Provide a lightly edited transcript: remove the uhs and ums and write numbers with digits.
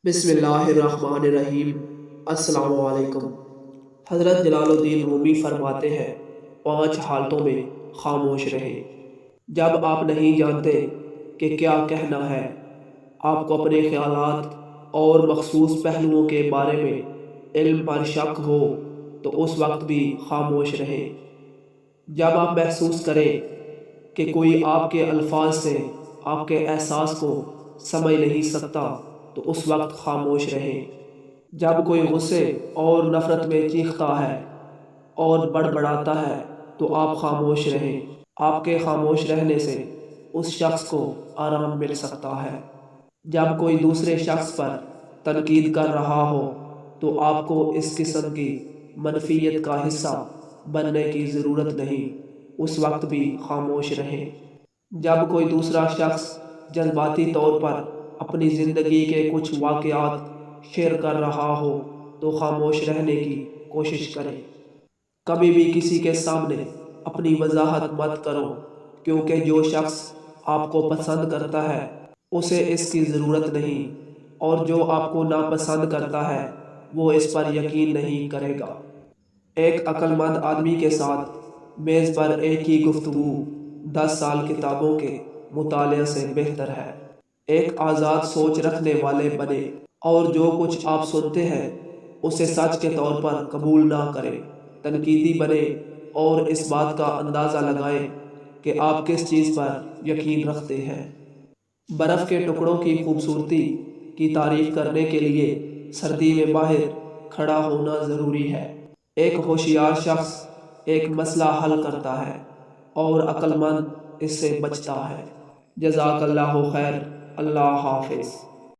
بسم اللہ الرحمن الرحیم۔ السلام علیکم۔ حضرت جلال الدین رومی فرماتے ہیں 5 حالتوں میں خاموش رہیں۔ جب آپ نہیں جانتے کہ کیا کہنا ہے، آپ کو اپنے خیالات اور مخصوص پہلوؤں کے بارے میں علم پر شک ہو تو اس وقت بھی خاموش رہیں۔ جب آپ محسوس کریں کہ کوئی آپ کے الفاظ سے آپ کے احساس کو سمجھ نہیں سکتا تو اس وقت خاموش رہیں۔ جب کوئی غصے اور نفرت میں چیختا ہے اور بڑبڑاتا ہے تو آپ خاموش رہیں۔ آپ کے خاموش رہنے سے اس شخص کو آرام مل سکتا ہے۔ جب کوئی دوسرے شخص پر تنقید کر رہا ہو تو آپ کو اس قسم کی منفیت کا حصہ بننے کی ضرورت نہیں، اس وقت بھی خاموش رہیں۔ جب کوئی دوسرا شخص جذباتی طور پر اپنی زندگی کے کچھ واقعات شیئر کر رہا ہو تو خاموش رہنے کی کوشش کریں۔ کبھی بھی کسی کے سامنے اپنی وضاحت مت کرو، کیونکہ جو شخص آپ کو پسند کرتا ہے اسے اس کی ضرورت نہیں، اور جو آپ کو ناپسند کرتا ہے وہ اس پر یقین نہیں کرے گا۔ ایک عقل مند آدمی کے ساتھ میز پر ایک ہی گفتگو 10 سال کتابوں کے مطالعے سے بہتر ہے۔ ایک آزاد سوچ رکھنے والے بنے اور جو کچھ آپ سنتے ہیں اسے سچ کے طور پر قبول نہ کریں۔ تنقیدی بنے اور اس بات کا اندازہ لگائیں کہ آپ کس چیز پر یقین رکھتے ہیں۔ برف کے ٹکڑوں کی خوبصورتی کی تعریف کرنے کے لیے سردی میں باہر کھڑا ہونا ضروری ہے۔ ایک ہوشیار شخص ایک مسئلہ حل کرتا ہے اور عقل مند اس سے بچتا ہے۔ جزاک اللہ خیر۔ اللہ حافظ۔